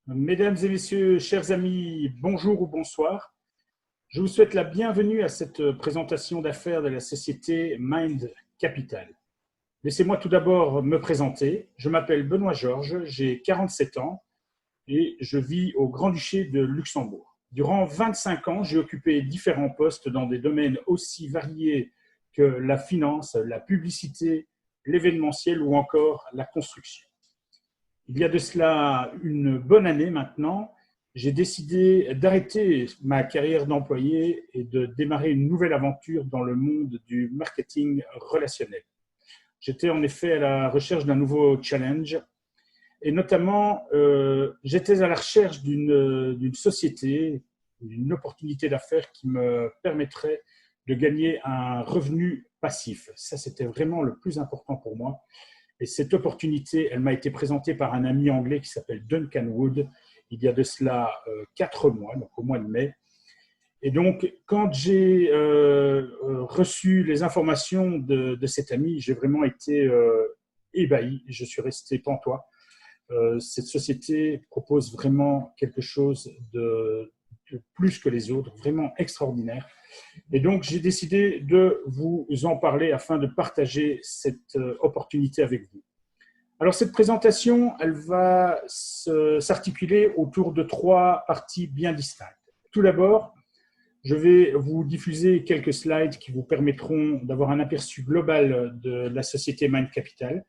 Mesdames et messieurs, chers amis, bonjour ou bonsoir. Je vous souhaite la bienvenue à cette présentation d'affaires de la société Mind Capital. Laissez-moi tout d'abord me présenter. Je m'appelle Benoît Georges, j'ai 47 ans et je vis au Grand-Duché de Luxembourg. Durant 25 ans, j'ai occupé différents postes dans des domaines aussi variés que la finance, la publicité, l'événementiel ou encore la construction. Il y a de cela une bonne année maintenant, j'ai décidé d'arrêter ma carrière d'employé et de démarrer une nouvelle aventure dans le monde du marketing relationnel. J'étais en effet à la recherche d'un nouveau challenge et notamment j'étais à la recherche d'une société, d'une opportunité d'affaires qui me permettrait de gagner un revenu passif. Ça, c'était vraiment le plus important pour moi. Et cette opportunité, elle m'a été présentée par un ami anglais qui s'appelle Duncan Wood, il y a de cela 4 mois, donc au mois de mai. Et donc, quand j'ai reçu les informations de cet ami, j'ai vraiment été ébahi, je suis resté pantois. Cette société propose vraiment quelque chose de plus que les autres, vraiment extraordinaire. Et donc, j'ai décidé de vous en parler afin de partager cette opportunité avec vous. Alors, cette présentation, elle va s'articuler autour de 3 parties bien distinctes. Tout d'abord, je vais vous diffuser quelques slides qui vous permettront d'avoir un aperçu global de la société Mind Capital.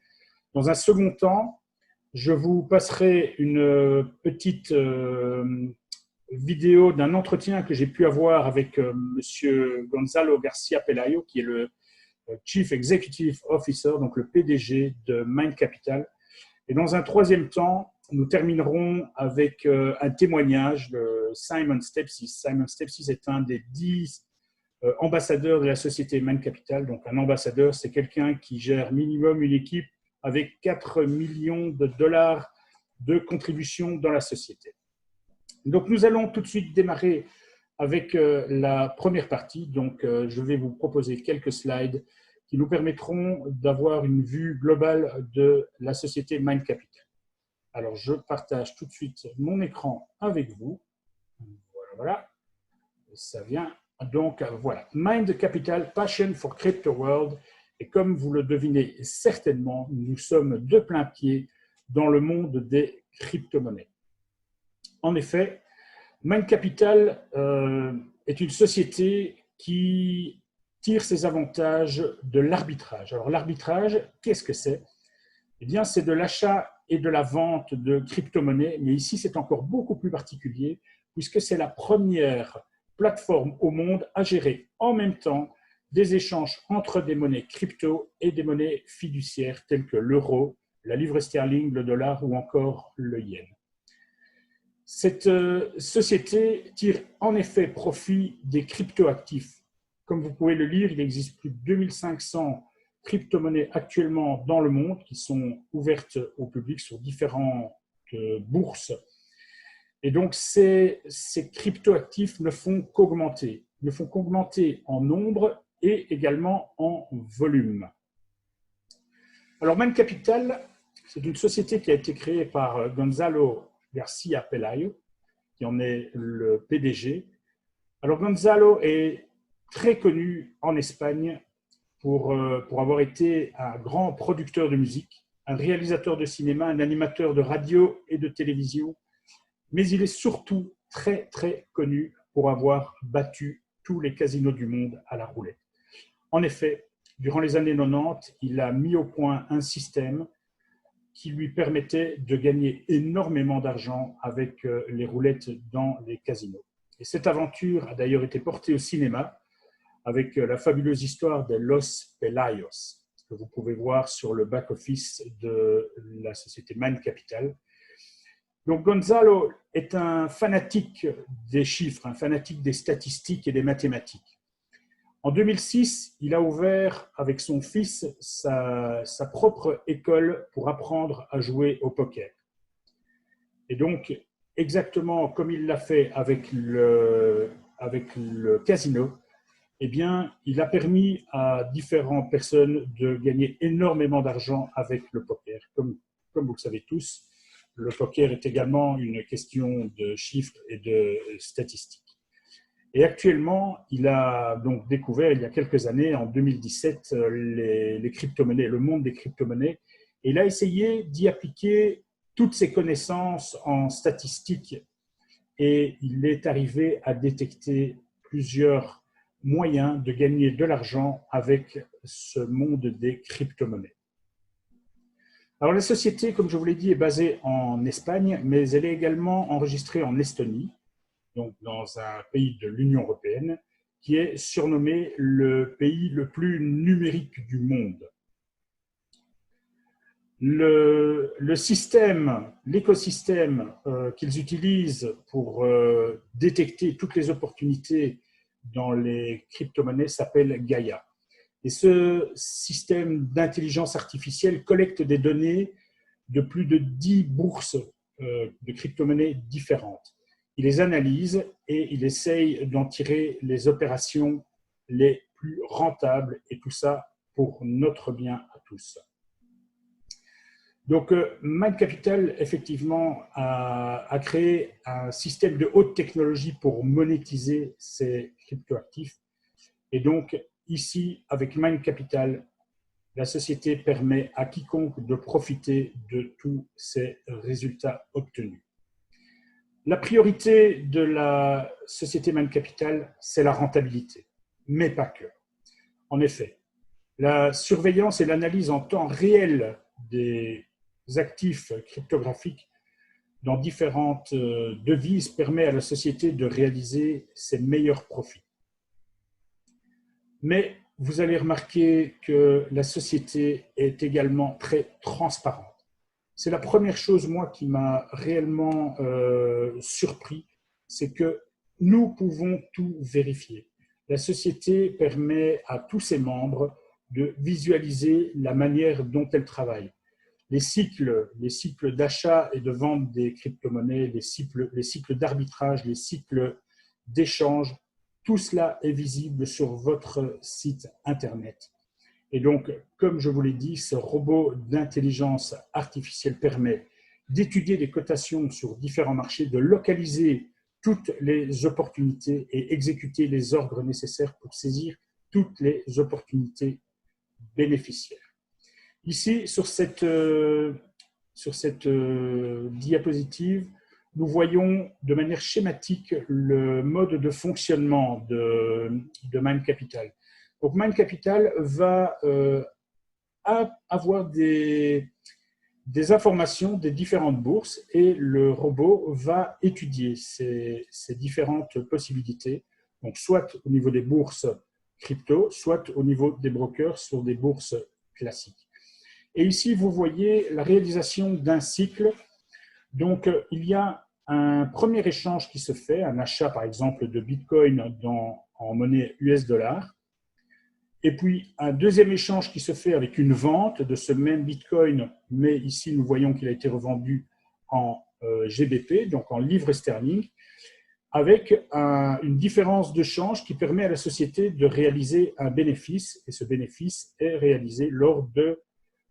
Dans un second temps, je vous passerai une petite vidéo d'un entretien que j'ai pu avoir avec Monsieur Gonzalo Garcia Pelayo, qui est le Chief Executive Officer, donc le PDG de Mind Capital. Et dans un troisième temps, nous terminerons avec un témoignage de Simon Stepsis. Simon Stepsis est un des 10 ambassadeurs de la société Mind Capital. Donc un ambassadeur, c'est quelqu'un qui gère minimum une équipe avec 4 millions de dollars de contributions dans la société. Donc nous allons tout de suite démarrer avec la première partie. Donc je vais vous proposer quelques slides qui nous permettront d'avoir une vue globale de la société Mind Capital. Alors, je partage tout de suite mon écran avec vous. Voilà. Ça vient. Donc, voilà. Mind Capital, Passion for Crypto World. Et comme vous le devinez certainement, nous sommes de plein pied dans le monde des crypto-monnaies. En effet, Mind Capital est une société qui tire ses avantages de l'arbitrage. Alors l'arbitrage, qu'est-ce que c'est? Eh bien, c'est de l'achat et de la vente de crypto-monnaies, mais ici c'est encore beaucoup plus particulier puisque c'est la première plateforme au monde à gérer en même temps des échanges entre des monnaies crypto et des monnaies fiduciaires telles que l'euro, la livre sterling, le dollar ou encore le yen. Cette société tire en effet profit des cryptoactifs. Comme vous pouvez le lire, il existe plus de 2500 crypto-monnaies actuellement dans le monde qui sont ouvertes au public sur différentes bourses. Et donc, ces cryptoactifs ne font qu'augmenter. Ils ne font qu'augmenter en nombre et également en volume. Alors, Mind Capital, c'est une société qui a été créée par Gonzalo Garcia Pelayo, qui en est le PDG. Alors, Gonzalo est très connu en Espagne pour avoir été un grand producteur de musique, un réalisateur de cinéma, un animateur de radio et de télévision, mais il est surtout très, très connu pour avoir battu tous les casinos du monde à la roulette. En effet, durant les années 90, il a mis au point un système qui lui permettait de gagner énormément d'argent avec les roulettes dans les casinos. Et cette aventure a d'ailleurs été portée au cinéma avec la fabuleuse histoire de Los Pelayos, que vous pouvez voir sur le back-office de la société Mind Capital. Donc Gonzalo est un fanatique des chiffres, un fanatique des statistiques et des mathématiques. En 2006, il a ouvert avec son fils sa propre école pour apprendre à jouer au poker. Et donc, exactement comme il l'a fait avec le casino, eh bien, il a permis à différentes personnes de gagner énormément d'argent avec le poker. Comme vous le savez tous, Le poker est également une question de chiffres et de statistiques. Et actuellement, il a donc découvert il y a quelques années, en 2017, les crypto-monnaies, le monde des crypto-monnaies. Et il a essayé d'y appliquer toutes ses connaissances en statistiques. Et il est arrivé à détecter plusieurs moyens de gagner de l'argent avec ce monde des crypto-monnaies. Alors la société, comme je vous l'ai dit, est basée en Espagne, mais elle est également enregistrée en Estonie, donc dans un pays de l'Union européenne, qui est surnommé le pays le plus numérique du monde. Le système, l'écosystème qu'ils utilisent pour détecter toutes les opportunités dans les crypto-monnaies s'appelle Gaia. Et ce système d'intelligence artificielle collecte des données de plus de 10 bourses de crypto-monnaies différentes. Il les analyse et il essaye d'en tirer les opérations les plus rentables, et tout ça pour notre bien à tous. Donc, Mind Capital, effectivement, a créé un système de haute technologie pour monétiser ces cryptoactifs. Et donc, ici, avec Mind Capital, la société permet à quiconque de profiter de tous ces résultats obtenus. La priorité de la société Mind Capital, c'est la rentabilité, mais pas que. En effet, la surveillance et l'analyse en temps réel des actifs cryptographiques dans différentes devises permet à la société de réaliser ses meilleurs profits. Mais vous allez remarquer que la société est également très transparente. C'est la première chose, moi, qui m'a réellement surpris, c'est que nous pouvons tout vérifier. La société permet à tous ses membres de visualiser la manière dont elle travaille. Les cycles d'achat et de vente des crypto-monnaies, les cycles d'arbitrage, les cycles d'échange, tout cela est visible sur votre site Internet. Et donc, comme je vous l'ai dit, ce robot d'intelligence artificielle permet d'étudier les cotations sur différents marchés, de localiser toutes les opportunités et exécuter les ordres nécessaires pour saisir toutes les opportunités bénéficiaires. Ici, sur cette diapositive, nous voyons de manière schématique le mode de fonctionnement de Mind Capital. Donc, Mind Capital va avoir des informations des différentes bourses et le robot va étudier ces différentes possibilités, donc soit au niveau des bourses crypto, soit au niveau des brokers sur des bourses classiques. Et ici, vous voyez la réalisation d'un cycle. Donc, il y a un premier échange qui se fait, un achat par exemple de Bitcoin en monnaie US dollar. Et puis, un deuxième échange qui se fait avec une vente de ce même Bitcoin, mais ici, nous voyons qu'il a été revendu en GBP, donc en livres sterling, avec une différence de change qui permet à la société de réaliser un bénéfice, et ce bénéfice est réalisé lors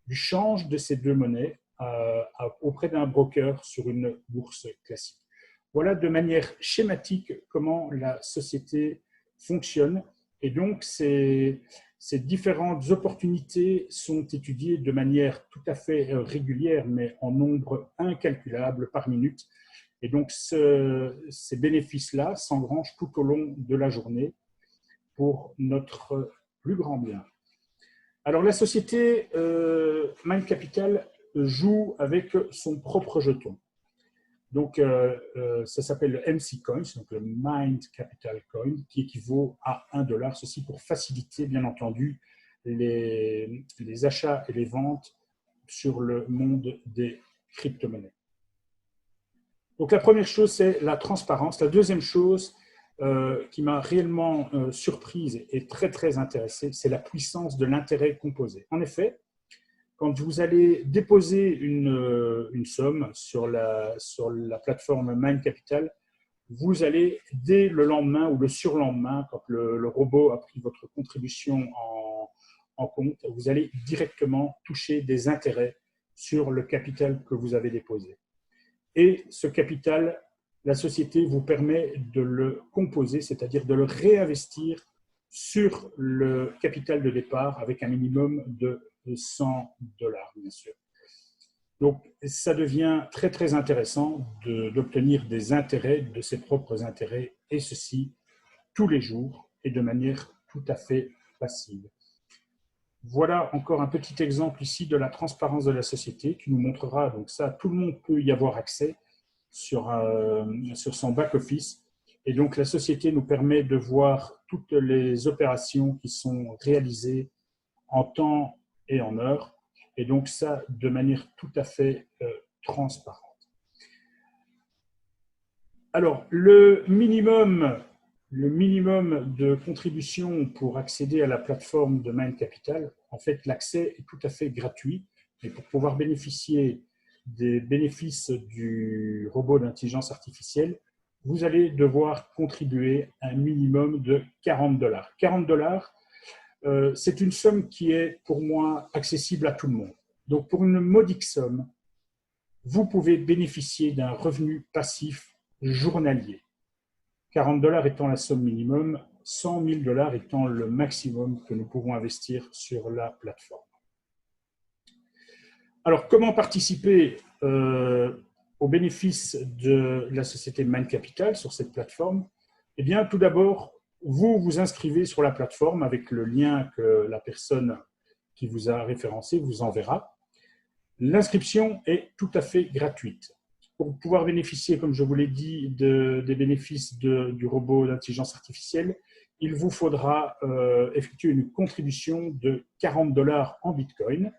du change de ces deux monnaies auprès d'un broker sur une bourse classique. Voilà de manière schématique comment la société fonctionne. Et donc, ces différentes opportunités sont étudiées de manière tout à fait régulière, mais en nombre incalculable par minute. Et donc, ces bénéfices-là s'engrangent tout au long de la journée pour notre plus grand bien. Alors, la société Mind Capital joue avec son propre jeton. Donc, ça s'appelle le MC Coins, donc le Mind Capital Coin, qui équivaut à $1. Ceci pour faciliter, bien entendu, les achats et les ventes sur le monde des crypto-monnaies. Donc, la première chose, c'est la transparence. La deuxième chose qui m'a réellement surprise et très, très intéressée, c'est la puissance de l'intérêt composé. En effet, quand vous allez déposer une somme sur la plateforme Mind Capital, vous allez, dès le lendemain ou le surlendemain, quand le robot a pris votre contribution en compte, vous allez directement toucher des intérêts sur le capital que vous avez déposé. Et ce capital, la société vous permet de le composer, c'est-à-dire de le réinvestir sur le capital de départ avec un minimum de 100 dollars, bien sûr. Donc, ça devient très, très intéressant d'obtenir des intérêts, de ses propres intérêts, et ceci tous les jours et de manière tout à fait passive. Voilà encore un petit exemple ici de la transparence de la société qui nous montrera, donc ça, tout le monde peut y avoir accès sur son back-office. Et donc, la société nous permet de voir toutes les opérations qui sont réalisées en temps et en heure. Et donc, ça, de manière tout à fait transparente. Alors, le minimum de contribution pour accéder à la plateforme de Mind Capital, en fait, l'accès est tout à fait gratuit. Et pour pouvoir bénéficier des bénéfices du robot d'intelligence artificielle, vous allez devoir contribuer un minimum de 40 dollars. 40 dollars, c'est une somme qui est pour moi accessible à tout le monde. Donc, pour une modique somme, vous pouvez bénéficier d'un revenu passif journalier. 40 dollars étant la somme minimum, 100 000 dollars étant le maximum que nous pouvons investir sur la plateforme. Alors, comment participer aux bénéfices de la société Mind Capital sur cette plateforme? Eh bien, tout d'abord, vous vous inscrivez sur la plateforme avec le lien que la personne qui vous a référencé vous enverra. L'inscription est tout à fait gratuite. Pour pouvoir bénéficier, comme je vous l'ai dit, des bénéfices du robot d'intelligence artificielle, il vous faudra effectuer une contribution de 40 dollars en Bitcoin.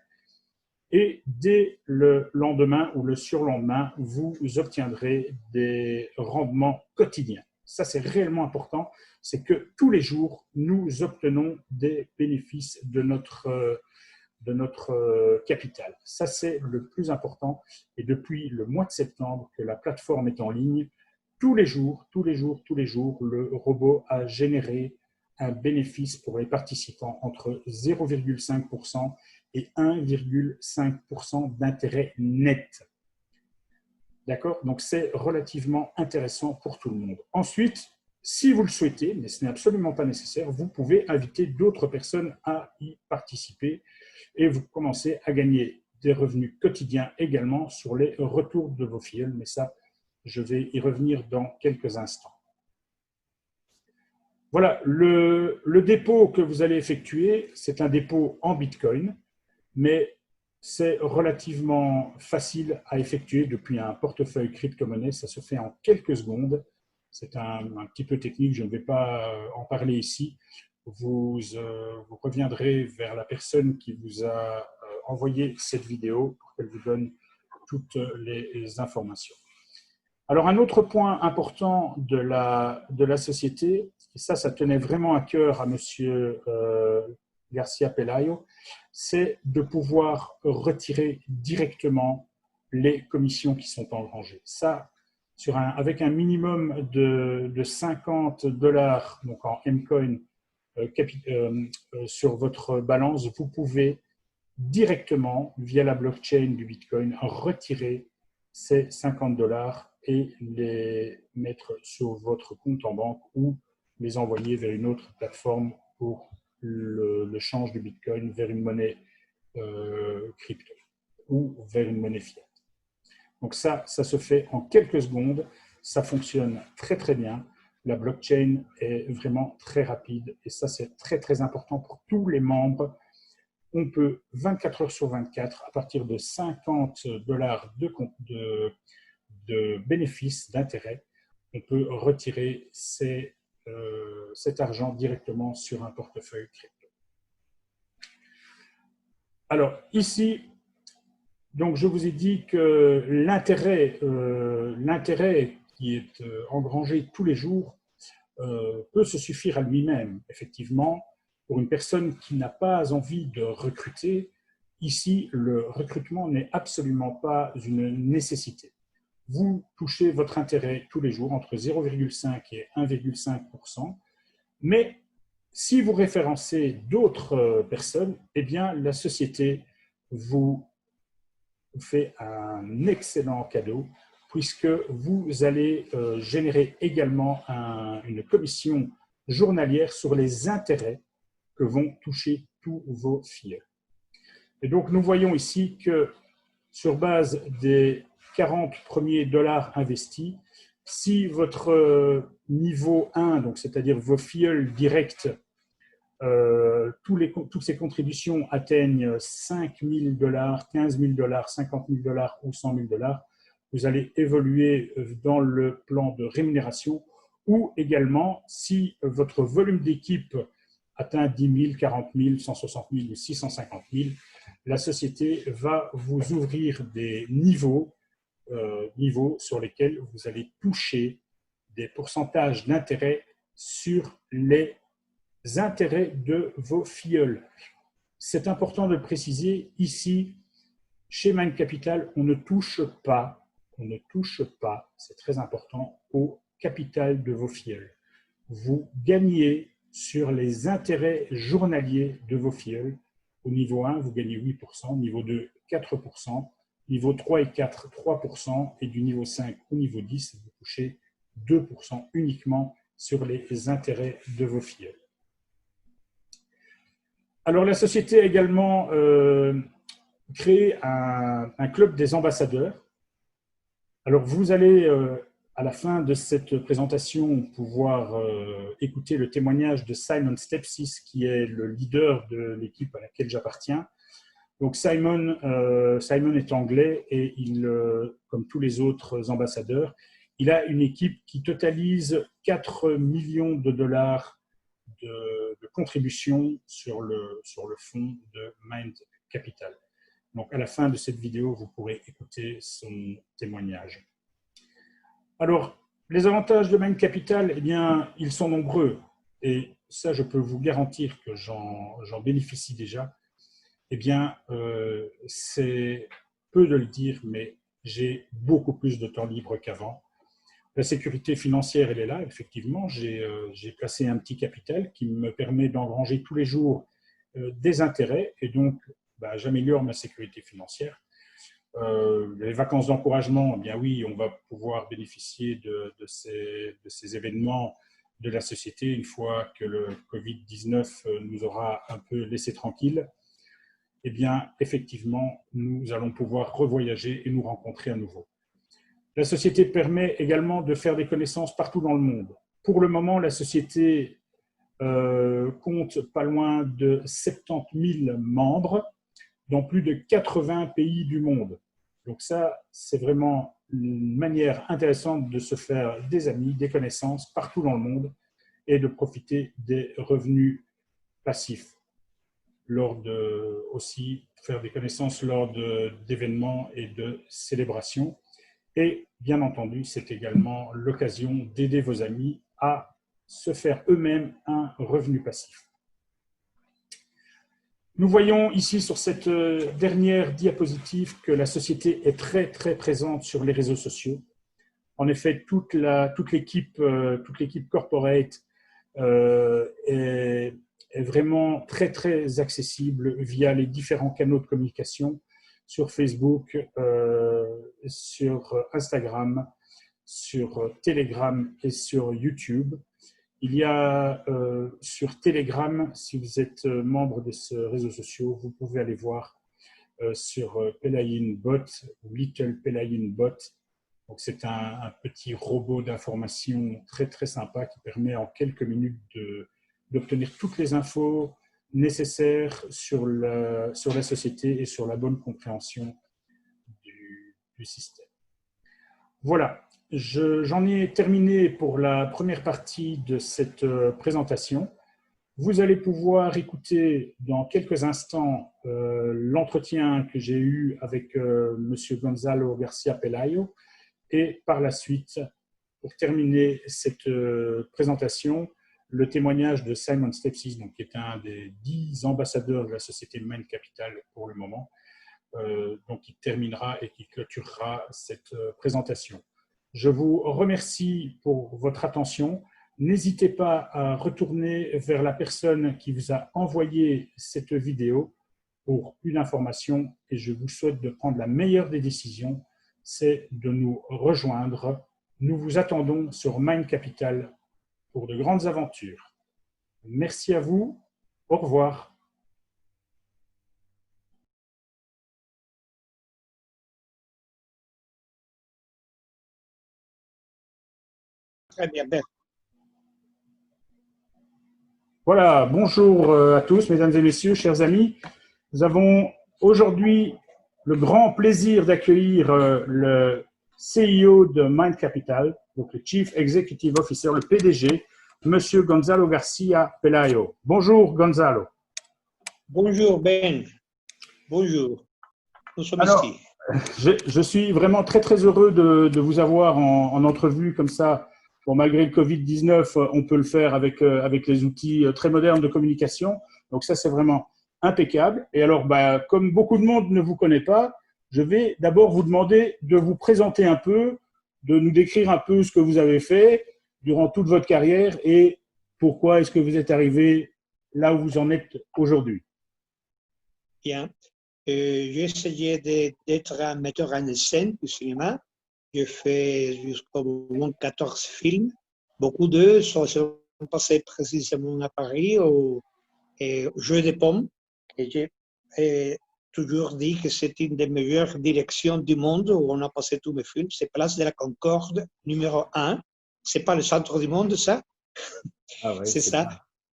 Et dès le lendemain ou le surlendemain, vous obtiendrez des rendements quotidiens. Ça, c'est réellement important. C'est que tous les jours, nous obtenons des bénéfices de notre capital. Ça, c'est le plus important. Et depuis le mois de septembre que la plateforme est en ligne, tous les jours, le robot a généré un bénéfice pour les participants entre 0,5% et 1,5% d'intérêt net. D'accord? Donc, c'est relativement intéressant pour tout le monde. Ensuite, si vous le souhaitez, mais ce n'est absolument pas nécessaire, vous pouvez inviter d'autres personnes à y participer et vous commencez à gagner des revenus quotidiens également sur les retours de vos filleuls. Mais ça, je vais y revenir dans quelques instants. Voilà, le dépôt que vous allez effectuer, c'est un dépôt en Bitcoin, mais c'est relativement facile à effectuer depuis un portefeuille crypto-monnaie. Ça se fait en quelques secondes. C'est un petit peu technique, je ne vais pas en parler ici. Vous reviendrez vers la personne qui vous a envoyé cette vidéo pour qu'elle vous donne toutes les informations. Alors, un autre point important de la société, et ça tenait vraiment à cœur à M. Garcia Pelayo, c'est de pouvoir retirer directement les commissions qui sont engrangées. Ça, avec un minimum de 50 dollars, donc en Mcoin, sur votre balance, vous pouvez directement, via la blockchain du Bitcoin, retirer ces 50 dollars et les mettre sur votre compte en banque ou les envoyer vers une autre plateforme pour le change du Bitcoin vers une monnaie crypto ou vers une monnaie fiat. Donc ça se fait en quelques secondes, ça fonctionne très très bien. La blockchain est vraiment très rapide et ça c'est très très important pour tous les membres. On peut 24 heures sur 24, à partir de 50 dollars de bénéfices, d'intérêt, on peut retirer cet argent directement sur un portefeuille crypto. Alors ici, donc je vous ai dit que l'intérêt qui est engrangé tous les jours peut se suffire à lui-même. Effectivement, pour une personne qui n'a pas envie de recruter, ici, le recrutement n'est absolument pas une nécessité. Vous touchez votre intérêt tous les jours entre 0,5 et 1,5%, mais si vous référencez d'autres personnes, eh bien, la société vous fait un excellent cadeau puisque vous allez générer également une commission journalière sur les intérêts que vont toucher tous vos filleuls. Et donc, nous voyons ici que sur base des 40 premiers dollars investis, si votre niveau 1, donc c'est-à-dire vos filleuls directs, toutes ces contributions atteignent 5 000 $, 15 000 $, 50 000 $ ou 100 000 $, vous allez évoluer dans le plan de rémunération, ou également si votre volume d'équipe atteint 10 000, 40 000, 160 000 ou 650 000, la société va vous ouvrir des niveaux sur lesquels vous allez toucher des pourcentages d'intérêt sur les intérêts de vos filleuls. C'est important de le préciser, ici, chez Mind Capital, on ne touche pas, c'est très important, au capital de vos filleuls. Vous gagnez sur les intérêts journaliers de vos filleuls. Au niveau 1, vous gagnez 8%, niveau 2, 4%, niveau 3 et 4, 3%, et du niveau 5 au niveau 10, vous touchez 2% uniquement sur les intérêts de vos filleuls. Alors, la société a également créé un club des ambassadeurs. Alors, vous allez, à la fin de cette présentation, pouvoir écouter le témoignage de Simon Stepsis, qui est le leader de l'équipe à laquelle j'appartiens. Donc, Simon est anglais et il, comme tous les autres ambassadeurs, il a une équipe qui totalise 4 millions de dollars de contributions sur le fonds de Mind Capital. Donc, à la fin de cette vidéo, vous pourrez écouter son témoignage. Alors, les avantages de Mind Capital, eh bien, ils sont nombreux. Et ça, je peux vous garantir que j'en bénéficie déjà. Eh bien, c'est peu de le dire, mais j'ai beaucoup plus de temps libre qu'avant. La sécurité financière, elle est là, effectivement. J'ai placé un petit capital qui me permet d'engranger tous les jours des intérêts et donc j'améliore ma sécurité financière. Les vacances d'encouragement, eh bien oui, on va pouvoir bénéficier de ces événements de la société une fois que le Covid-19 nous aura un peu laissé tranquilles. Eh bien, effectivement, nous allons pouvoir revoyager et nous rencontrer à nouveau. La société permet également de faire des connaissances partout dans le monde. Pour le moment, la société compte pas loin de 70 000 membres dans plus de 80 pays du monde. Donc ça, c'est vraiment une manière intéressante de se faire des amis, des connaissances partout dans le monde et de profiter des revenus passifs. Aussi faire des connaissances lors d'événements et de célébrations. Et bien entendu, c'est également l'occasion d'aider vos amis à se faire eux-mêmes un revenu passif. Nous voyons ici sur cette dernière diapositive que la société est très très présente sur les réseaux sociaux. En effet, toute l'équipe corporate est vraiment très très accessible via les différents canaux de communication sur Facebook, sur Instagram, sur Telegram et sur YouTube. Il y a sur Telegram, si vous êtes membre de ce réseau social, vous pouvez aller voir sur Pelayin Bot ou Little Pelayin Bot. Donc c'est un petit robot d'information très très sympa qui permet en quelques minutes d'obtenir toutes les infos nécessaires sur la société et sur la bonne compréhension du système. Voilà. J'en ai terminé pour la première partie de cette présentation. Vous allez pouvoir écouter dans quelques instants l'entretien que j'ai eu avec M. Gonzalo Garcia Pelayo et par la suite, pour terminer cette présentation, le témoignage de Simon Stepsis, qui est un des 10 ambassadeurs de la société Mind Capital pour le moment, qui terminera et qui clôturera cette présentation. Je vous remercie pour votre attention. N'hésitez pas à retourner vers la personne qui vous a envoyé cette vidéo pour une information et je vous souhaite de prendre la meilleure des décisions c'est de nous rejoindre. Nous vous attendons sur Mind Capital pour de grandes aventures. Merci à vous. Au revoir. Très bien, Ben. Voilà, bonjour à tous, mesdames et messieurs, chers amis. Nous avons aujourd'hui le grand plaisir d'accueillir le CEO de Mind Capital, donc le Chief Executive Officer, le PDG, Monsieur Gonzalo Garcia Pelayo. Bonjour Gonzalo. Bonjour Ben. Bonjour. Nous sommes ici. Je suis vraiment très très heureux de vous avoir en entrevue comme ça. Bon, malgré le Covid-19, on peut le faire avec les outils très modernes de communication. Donc ça, c'est vraiment impeccable. Et alors, comme beaucoup de monde ne vous connaît pas, je vais d'abord vous demander de vous présenter un peu, de nous décrire un peu ce que vous avez fait durant toute votre carrière et pourquoi est-ce que vous êtes arrivé là où vous en êtes aujourd'hui. Bien. J'ai essayé d'être un metteur en scène du cinéma. J'ai fait jusqu'au moment 14 films. Beaucoup d'eux sont passés précisément à Paris au Jeu des Pommes. Et j'ai toujours dit que c'est une des meilleures directions du monde où on a passé tous mes films. C'est Place de la Concorde, numéro 1. C'est pas le centre du monde, ça? Ah ouais, c'est ça.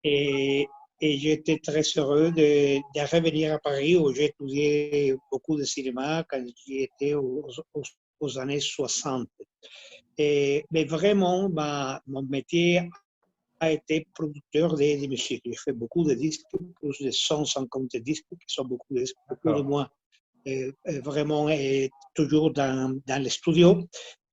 Et j'étais très heureux de revenir à Paris où j'ai étudié beaucoup de cinéma quand j'étais aux années 60. Mais vraiment, mon métier a été producteur de musique. J'ai fait beaucoup de disques, plus de 150 disques, qui sont beaucoup de moi, vraiment, toujours dans les studios.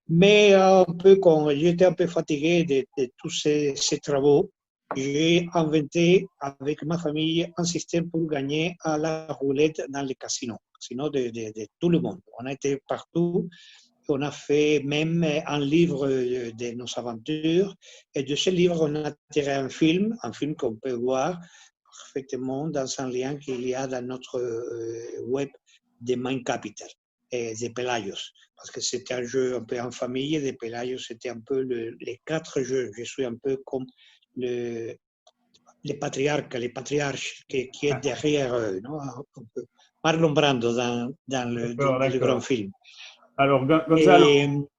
Mais un peu quand j'étais un peu fatigué de tous ces travaux, j'ai inventé avec ma famille un système pour gagner à la roulette dans les casinos de tout le monde. On a été partout. On a fait même un livre de nos aventures. Et de ce livre, on a tiré un film qu'on peut voir parfaitement dans un lien qu'il y a dans notre web de Mind Capital, de Pelayos. Parce que c'était un jeu un peu en famille, de Pelayos, c'était un peu les 4 jeux. Je suis un peu comme les patriarches qui est derrière eux, non? Marlon Brando dans le grand film. Alors, Gonzalo,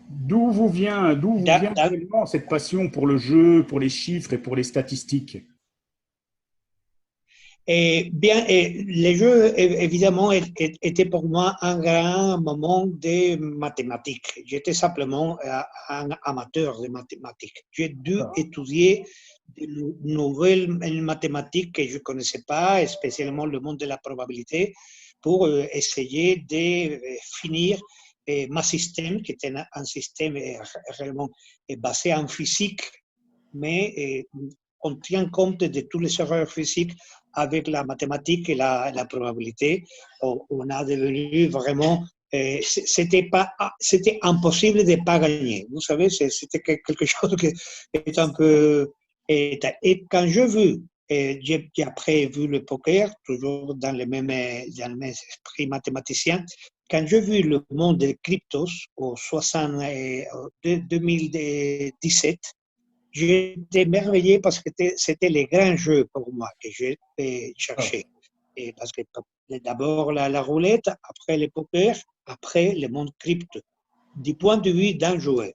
d'où vous vient réellement cette passion pour le jeu, pour les chiffres et pour les statistiques? Les jeux, évidemment, étaient pour moi un grand moment de mathématiques. J'étais simplement un amateur de mathématiques. J'ai dû étudier de nouvelles mathématiques que je ne connaissais pas, spécialement le monde de la probabilité, pour essayer de finir ma système, qui était un système réellement basé en physique, mais on tient compte de toutes les erreurs physiques avec la mathématique et la probabilité. On a devenu vraiment... c'était impossible de ne pas gagner. Vous savez, c'était quelque chose qui est un peu... Et quand j'ai vu, j'ai après vu le poker, toujours dans le même esprit mathématicien, quand j'ai vu le monde des cryptos au 2017, j'étais émerveillé parce que c'était les grands jeux pour moi que j'ai cherché. Et parce que d'abord la roulette, après le poker, après le monde crypto, du point de vue d'un joueur.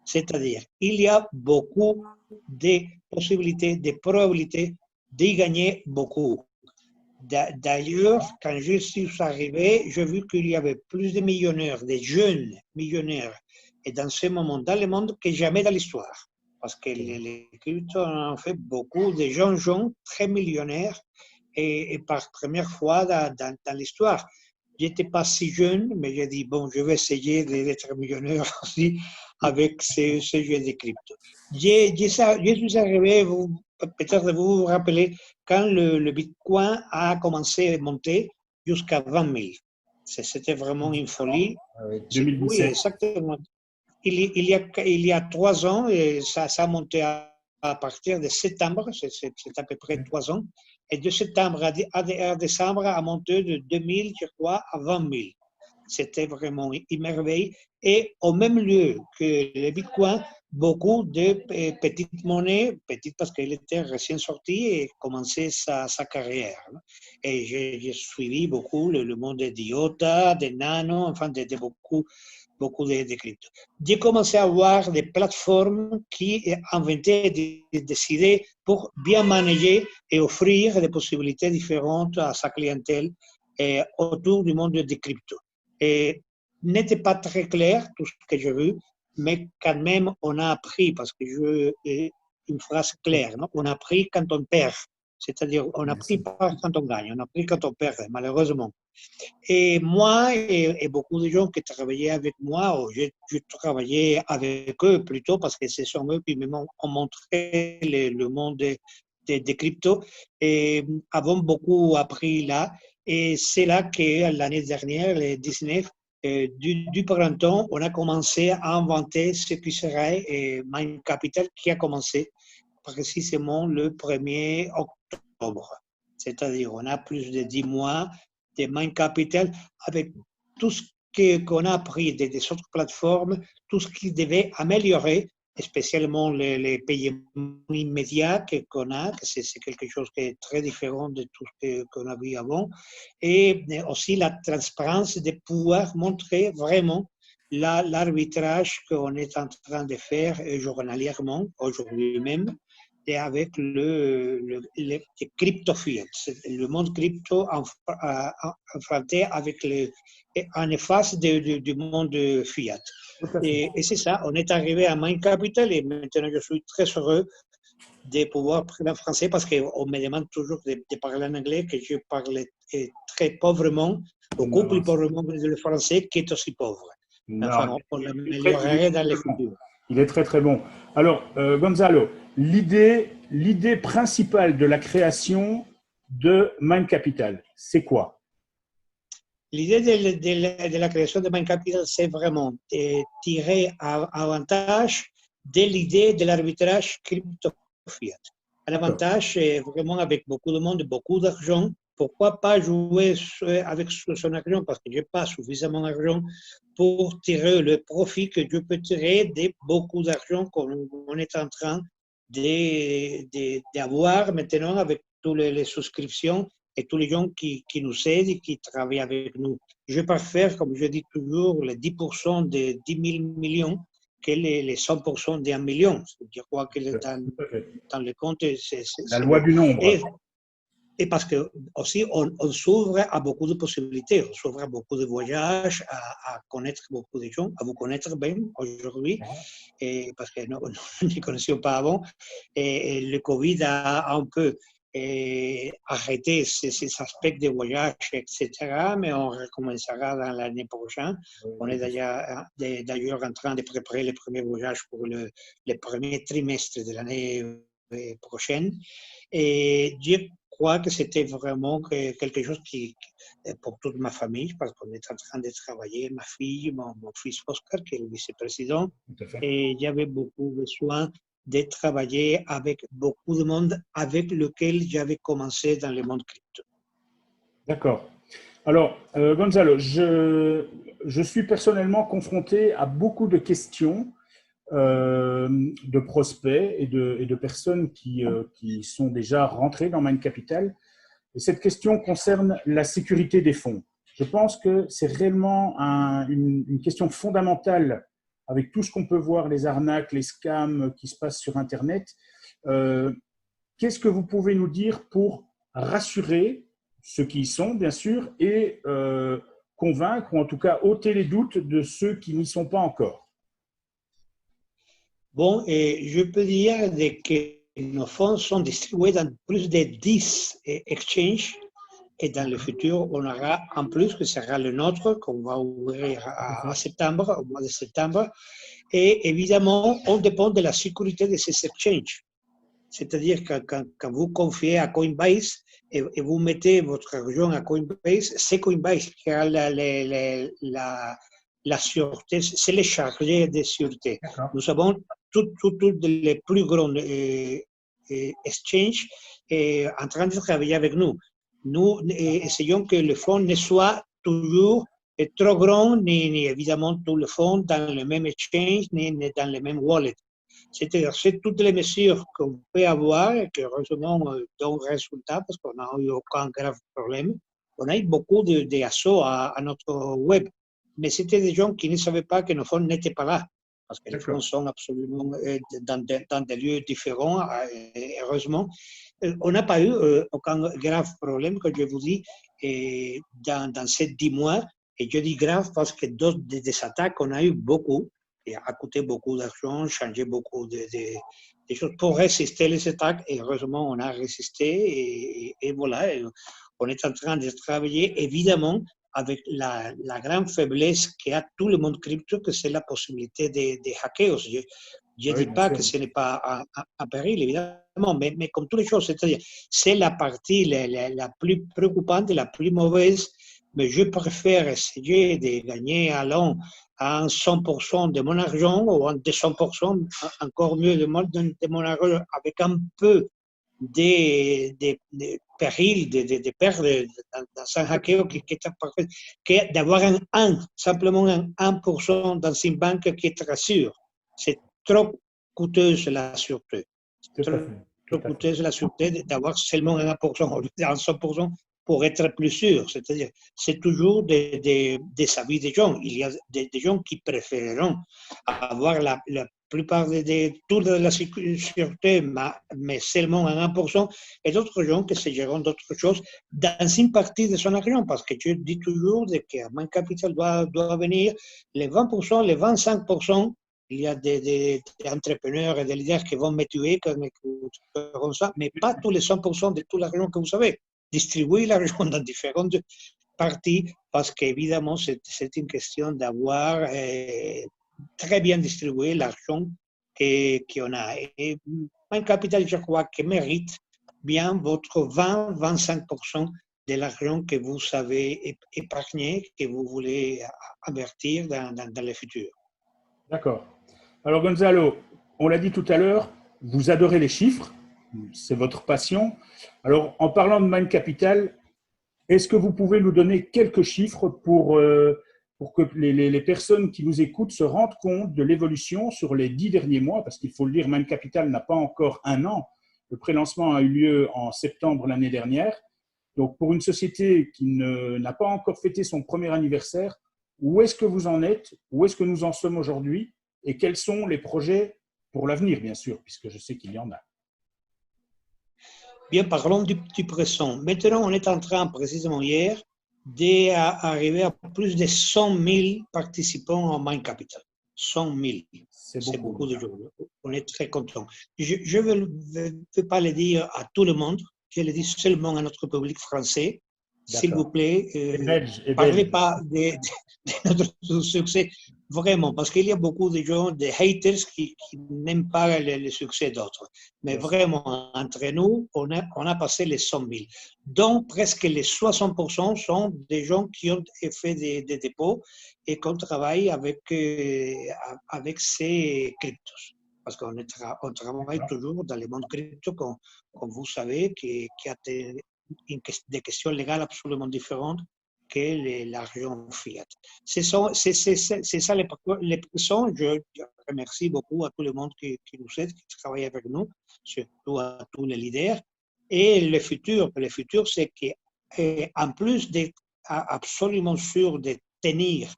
C'est-à-dire, il y a beaucoup de possibilités, de probabilités d'y gagner beaucoup. D'ailleurs, quand je suis arrivé, j'ai vu qu'il y avait plus de millionnaires, de jeunes millionnaires, et dans ce moment dans le monde que jamais dans l'histoire. Parce que les cryptos ont fait beaucoup de gens très millionnaires et par première fois dans l'histoire. Je n'étais pas si jeune, mais j'ai dit, bon, je vais essayer d'être millionnaire aussi avec ce jeu de crypto. Je suis arrivé, peut-être vous vous rappelez, quand le Bitcoin a commencé à monter jusqu'à 20 000. C'était vraiment une folie. 2017. Oui, exactement. Il y a 3 ans, et ça a monté à partir de septembre, c'est à peu près 3 ans, et de septembre à décembre a monté de 2 000, je crois, à 20 000. c'était vraiment une merveille. Et au même lieu que le Bitcoin, beaucoup de petites monnaies, petites parce qu'elle était récent sortie et commençait sa carrière. Et j'ai suivi beaucoup le monde d'IOTA, de Nano, enfin de beaucoup de crypto. J'ai commencé à voir des plateformes qui inventaient des idées pour bien manager et offrir des possibilités différentes à sa clientèle autour du monde des cryptos. Et n'était pas très clair tout ce que j'ai vu, mais quand même on a appris, parce que une phrase claire, non? On a appris quand on perd. C'est-à-dire, on n'a pris pas quand on gagne, on a pris quand on perd, malheureusement. Et moi et beaucoup de gens qui travaillaient avec moi, je travaillais avec eux plutôt parce que ce sont eux qui m'ont montré le monde des cryptos et avons beaucoup appris là. Et c'est là que l'année dernière, le 19, du printemps, on a commencé à inventer ce qui serait Mind Capital qui a commencé précisément le 1er octobre. C'est-à-dire, on a plus de 10 mois de Mind Capital avec tout ce qu'on a appris des autres plateformes, tout ce qui devait améliorer, spécialement les paiements immédiats qu'on a, que c'est quelque chose qui est très différent de tout ce qu'on a vu avant, et aussi la transparence de pouvoir montrer vraiment l'arbitrage qu'on est en train de faire journalièrement, aujourd'hui même, et avec le crypto-fiat, le monde crypto enfronté avec en face du monde fiat. Et c'est ça, on est arrivé à Mind Capital et maintenant je suis très heureux de pouvoir parler en français parce qu'on me demande toujours de parler en anglais, que je parle très pauvrement, beaucoup plus pauvrement que le français, qui est aussi pauvre. Enfin, on l'améliorerait dans le futur. Il est très très bon. Alors, Gonzalo, l'idée principale de la création de Mind Capital, c'est quoi? L'idée de la création de Mind Capital, c'est vraiment tirer avantage de l'idée de l'arbitrage crypto-fiat. L'avantage, vraiment avec beaucoup de monde, beaucoup d'argent. Pourquoi pas jouer avec son argent? Parce que je n'ai pas suffisamment d'argent pour tirer le profit que je peux tirer de beaucoup d'argent qu'on est en train d'avoir maintenant avec toutes les souscriptions et tous les gens qui nous aident et qui travaillent avec nous. Je préfère, comme je dis toujours, les 10% de 10 000 millions que les 100% d'1 million. Je crois que dans les comptes, c'est la loi du nombre. Et parce que aussi, on s'ouvre à beaucoup de possibilités, on s'ouvre à beaucoup de voyages, à connaître beaucoup de gens, à vous connaître bien aujourd'hui, parce que nous ne connaissions pas avant. Et le Covid a un peu arrêté ces aspects de voyage, etc. Mais on recommencera dans l'année prochaine. On est d'ailleurs en train de préparer les premiers voyages pour le premier trimestre de l'année prochaine. Et je crois que c'était vraiment quelque chose pour toute ma famille, parce qu'on est en train de travailler, ma fille, mon fils Oscar, qui est le vice-président, et j'avais beaucoup besoin de travailler avec beaucoup de monde avec lequel j'avais commencé dans le monde crypto. D'accord. Alors, Gonzalo, je suis personnellement confronté à beaucoup de questions de prospects et de personnes qui sont déjà rentrées dans Mind Capital. Et cette question concerne la sécurité des fonds. Je pense que c'est réellement une question fondamentale avec tout ce qu'on peut voir, les arnaques, les scams qui se passent sur Internet. Qu'est-ce que vous pouvez nous dire pour rassurer ceux qui y sont, bien sûr, et convaincre, ou en tout cas ôter les doutes de ceux qui n'y sont pas encore? Bon, et je peux dire que nos fonds sont distribués dans plus de 10 exchanges et dans le futur, on aura en plus que sera le nôtre qu'on va ouvrir à septembre, au mois de septembre. Et évidemment, on dépend de la sécurité de ces exchanges. C'est-à-dire que quand vous confiez à Coinbase et vous mettez votre argent à Coinbase, c'est Coinbase qui a la sûreté, c'est les chargés de sûreté. Nous avons toutes les plus grandes exchanges en train de travailler avec nous. Nous essayons que le fonds ne soit toujours est trop grand, ni évidemment tout le fonds dans le même exchange, ni dans le même wallet. C'est-à-dire, c'est toutes les mesures qu'on peut avoir et qui, heureusement, donnent résultat parce qu'on n'a eu aucun grave problème. On a eu beaucoup d'assauts à notre web, mais c'était des gens qui ne savaient pas que nos fonds n'étaient pas là, parce que les fonds sont absolument dans des lieux différents, heureusement. On n'a pas eu aucun grave problème, comme je vous dis, dans ces 10 mois. Et je dis grave parce que des attaques, on a eu beaucoup. Et a coûté beaucoup d'argent, changé beaucoup de choses pour résister les attaques. Et heureusement, on a résisté. Et voilà, on est en train de travailler, évidemment, avec la grande faiblesse qu'a tout le monde crypto, que c'est la possibilité de hacker. Je ne dis pas que ce n'est pas un péril, évidemment, mais comme toutes les choses, c'est-à-dire, c'est la partie la plus préoccupante, la plus mauvaise, mais je préfère essayer de gagner à 100% de mon argent ou en 200%, encore mieux de mon argent, avec un peu de péril, de perte dans un hacker qui est parfait, que d'avoir simplement un 1% dans une banque qui te rassure. C'est trop coûteuse la sûreté. Trop coûteuse la sûreté d'avoir seulement un 1% au lieu d'un 100% pour être plus sûr. C'est-à-dire, c'est toujours des avis des gens. Il y a des gens qui préféreront avoir la plupart toute la sécurité, mais seulement à 1%, et d'autres gens qui s'agiront d'autres choses dans une partie de son argent, parce que je dis toujours que Mind Capital doit venir les 20%, les 25%. Il y a des entrepreneurs et des leaders qui vont me tuer comme ça, mais pas tous les 100% de tout l'argent que vous avez. Distribuer l'argent dans différentes parties, parce qu'évidemment, c'est une question d'avoir très bien distribué l'argent qu'on a. Et Mind Capital, je crois, que mérite bien votre 20-25% de l'argent que vous savez épargner, que vous voulez investir dans le futur. D'accord. Alors Gonzalo, on l'a dit tout à l'heure, vous adorez les chiffres, c'est votre passion. Alors en parlant de Mind Capital, est-ce que vous pouvez nous donner quelques chiffres pour que les personnes qui nous écoutent se rendent compte de l'évolution sur les 10 derniers mois, parce qu'il faut le dire, Mind Capital n'a pas encore un an. Le prélancement a eu lieu en septembre l'année dernière. Donc pour une société qui n'a pas encore fêté son premier anniversaire, où est-ce que vous en êtes? Où est-ce que nous en sommes aujourd'hui? Et quels sont les projets pour l'avenir, bien sûr, puisque je sais qu'il y en a? Bien, parlons du présent. Maintenant, on est en train, précisément hier, d'arriver à plus de 100 000 participants en Mind Capital. 100 000. C'est beaucoup de gens. On est très contents. Je ne veux pas le dire à tout le monde. Je le dis seulement à notre public français. S'il vous plaît, ne parlez pas de notre succès, vraiment, parce qu'il y a beaucoup de gens, des haters qui n'aiment pas le succès d'autres. Mais vraiment, entre nous, on a passé les 100 000. Donc, presque les 60% sont des gens qui ont fait des dépôts et qu'on travaille avec ces cryptos. Parce qu'on travaille toujours dans le monde crypto, comme vous savez, qui a des questions légales absolument différentes que l'argent fiat. C'est ça les présents. Je remercie beaucoup à tout le monde qui nous aide, qui travaille avec nous, surtout à tous les leaders. Et le futur, c'est qu'en plus d'être absolument sûr de tenir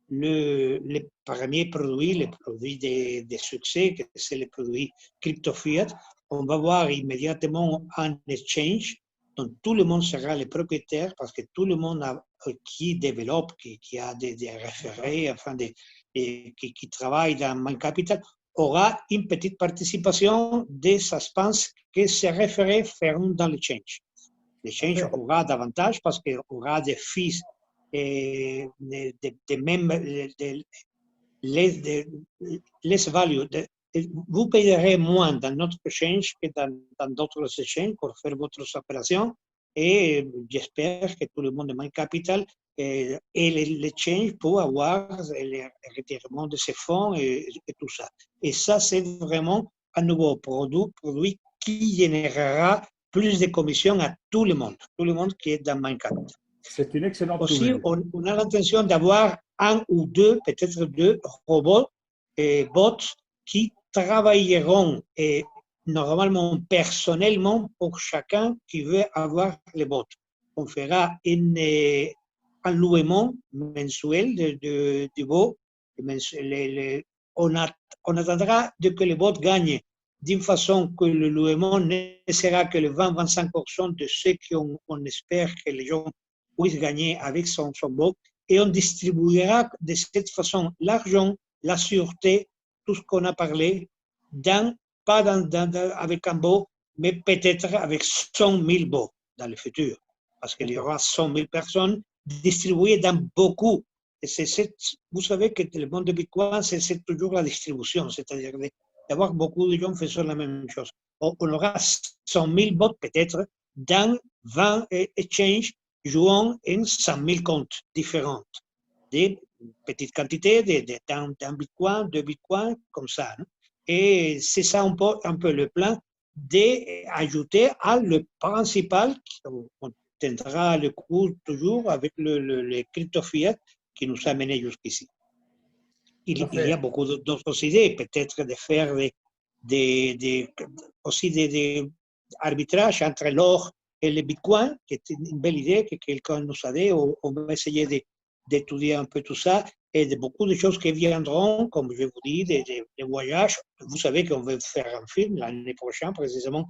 les premiers produits, les produits de succès, que c'est les produits crypto fiat, on va voir immédiatement un exchange dont tout le monde sera le propriétaire, parce que tout le monde qui développe, qui a des référés, enfin qui travaille dans Mind Capital, aura une petite participation des suspenses que ces référés feront dans l'exchange. L'exchange aura davantage parce qu'il aura des fees les values. Vous payerez moins dans notre exchange que dans d'autres échanges pour faire votre opération. Et j'espère que tout le monde de Mind Capital et l'échange pour avoir le retirement de ces fonds et tout ça. Et ça, c'est vraiment un nouveau produit qui générera plus de commissions à tout le monde qui est dans Mind Capital. C'est une excellente Aussi, nouvelle. on a l'intention d'avoir un ou deux, peut-être deux robots et bots qui travailleront normalement personnellement pour chacun qui veut avoir les bots. On fera un louement mensuel de bots. On, on attendra de que les bots gagnent d'une façon que le louement ne sera que le 20-25% de ceux qu'on espère que les gens puissent gagner avec son bot. Et on distribuera de cette façon l'argent, la sûreté, tout ce qu'on a parlé, pas avec un bot, mais peut-être avec 100 000 bots dans le futur. Parce qu'il y aura 100 000 personnes distribuées dans beaucoup. Et vous savez que le monde de Bitcoin, c'est toujours la distribution, c'est-à-dire d'avoir beaucoup de gens faisant la même chose. On aura 100 000 bots peut-être dans 20 exchanges jouant en 100 000 comptes différents. Des petites quantités d'un Bitcoin, deux Bitcoins, comme ça. Non? Et c'est ça un peu le plan d'ajouter à le principal, on tiendra le coup toujours avec le crypto fiat qui nous a mené jusqu'ici. Il y a beaucoup d'autres idées, peut-être de faire aussi des arbitrages entre l'or et le bitcoin, qui est une belle idée que quelqu'un nous a dit. On va essayer d'étudier un peu tout ça et de beaucoup de choses qui viendront, comme je vous dis, des voyages. Vous savez qu'on va faire un film l'année prochaine, précisément,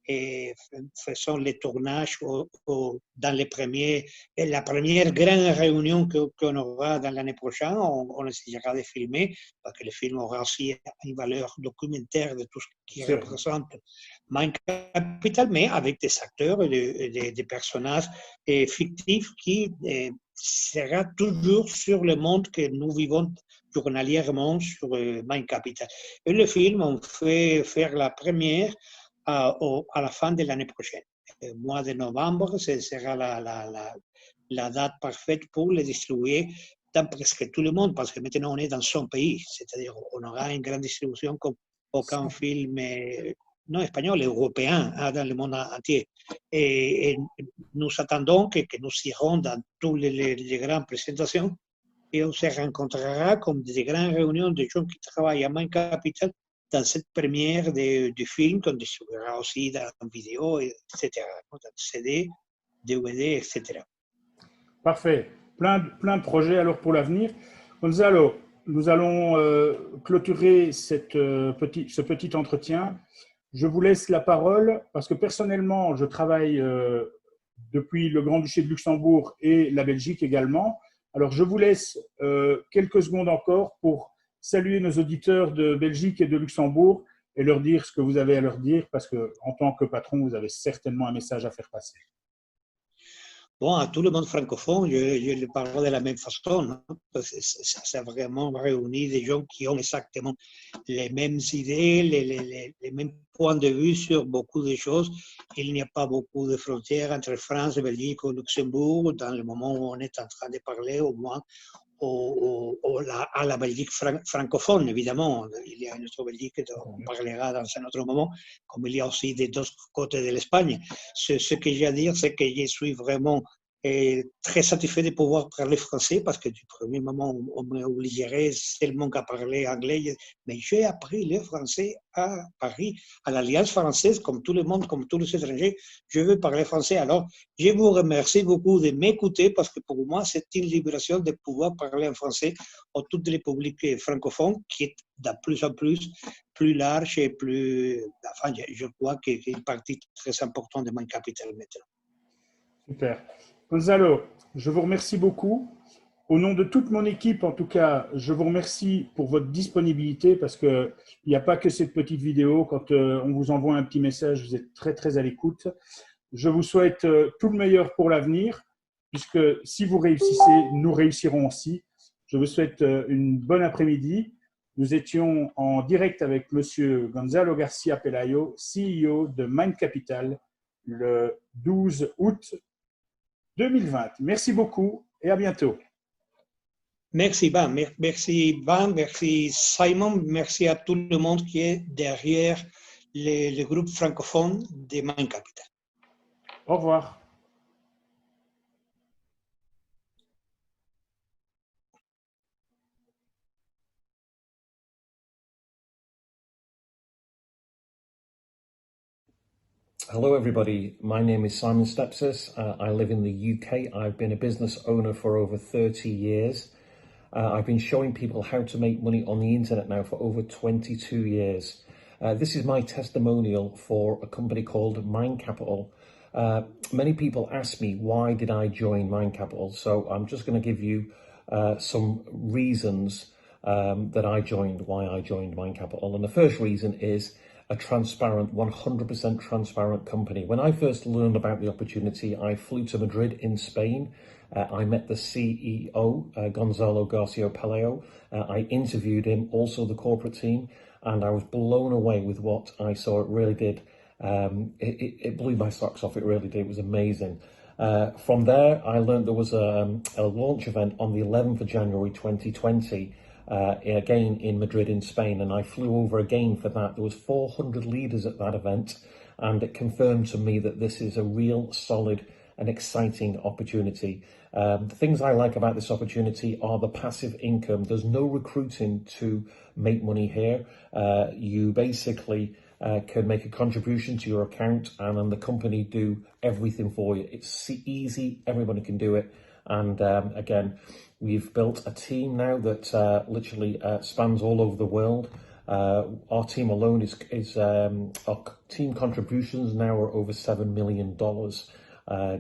et faisons les tournages dans la première grande réunion qu'on aura dans l'année prochaine. On essaiera de filmer, parce que le film aura aussi une valeur documentaire de tout ce qui représente Mind Capital, mais avec des acteurs et des personnages fictifs qui sera toujours sur le monde que nous vivons journalièrement sur Mind Capital. Et le film, on fait faire la première à la fin de l'année prochaine. Le mois de novembre, ce sera la date parfaite pour le distribuer dans presque tout le monde, parce que maintenant on est dans son pays, c'est-à-dire on aura une grande distribution comme aucun film non espagnol, européen, dans le monde entier. Et nous attendons que nous irons dans toutes les grandes présentations et on se rencontrera comme des grandes réunions de gens qui travaillent à Mind Capital dans cette première du film qu'on distribuera aussi dans vidéo, etc., dans CD, DVD, etc. Parfait. Plein de projets alors pour l'avenir. Gonzalo, nous allons clôturer ce petit entretien. Je vous laisse la parole parce que personnellement, je travaille depuis le Grand-Duché de Luxembourg et la Belgique également. Alors, je vous laisse quelques secondes encore pour saluer nos auditeurs de Belgique et de Luxembourg et leur dire ce que vous avez à leur dire parce qu'en tant que patron, vous avez certainement un message à faire passer. Bon, à tout le monde francophone, je le parle de la même façon. Non? Ça a vraiment réuni des gens qui ont exactement les mêmes idées, les mêmes points de vue sur beaucoup de choses. Il n'y a pas beaucoup de frontières entre France, Belgique ou Luxembourg dans le moment où on est en train de parler, au moins à la Belgique francophone, évidemment. Il y a une autre Belgique dont on parlera dans un autre moment, comme il y a aussi des deux côtés de l'Espagne. Ce que j'ai à dire, c'est que je suis vraiment très satisfait de pouvoir parler français parce que du premier moment, on m'obligerait seulement qu'à parler anglais. Mais j'ai appris le français à Paris, à l'Alliance française, comme tout le monde, comme tous les étrangers. Je veux parler français. Alors, je vous remercie beaucoup de m'écouter parce que pour moi, c'est une libération de pouvoir parler en français à tous les publics francophones qui est de plus en plus large et plus. Enfin, je crois que c'est une partie très importante de Mind Capital maintenant. Super. Gonzalo, je vous remercie beaucoup. Au nom de toute mon équipe, en tout cas, je vous remercie pour votre disponibilité parce qu'il n'y a pas que cette petite vidéo. Quand on vous envoie un petit message, vous êtes très, très à l'écoute. Je vous souhaite tout le meilleur pour l'avenir puisque si vous réussissez, nous réussirons aussi. Je vous souhaite une bonne après-midi. Nous étions en direct avec Monsieur Gonzalo Garcia Pelayo, CEO de Mind Capital, le 12 août 2020. Merci beaucoup et à bientôt. Merci Van, merci Simon, merci à tout le monde qui est derrière le groupe francophone de Mind Capital. Au revoir. Hello everybody, my name is Simon Stepsis. I live in the UK. I've been a business owner for over 30 years. I've been showing people how to make money on the internet now for over 22 years. This is my testimonial for a company called Mind Capital. Many people ask me, why did I join Mind Capital? So I'm just going to give you some reasons that why I joined Mind Capital. And the first reason is a transparent, 100% transparent company. When I first learned about the opportunity, I flew to Madrid in Spain. I met the CEO, Gonzalo Garcia Pelayo. I interviewed him, also the corporate team, and I was blown away with what I saw. It really did. It blew my socks off. It really did. It was amazing. From there, I learned there was a launch event on the 11th of January 2020, again in Madrid in Spain, and I flew over again for that. There was 400 leaders at that event, and it confirmed to me that this is a real solid and exciting opportunity. The things I like about this opportunity are the passive income. There's no recruiting to make money here. You basically can make a contribution to your account, and then the company do everything for you. It's easy, everybody can do it. And again, we've built a team now that literally spans all over the world. Our team alone our team contributions now are over $7 million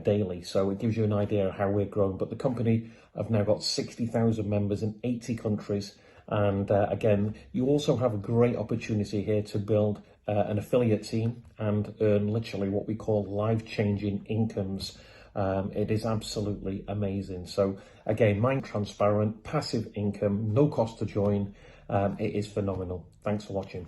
daily. So it gives you an idea of how we're growing. But the company have now got 60,000 members in 80 countries. And again, you also have a great opportunity here to build an affiliate team and earn literally what we call life-changing incomes. It is absolutely amazing. So again, Mind transparent, passive income, no cost to join. It is phenomenal. Thanks for watching.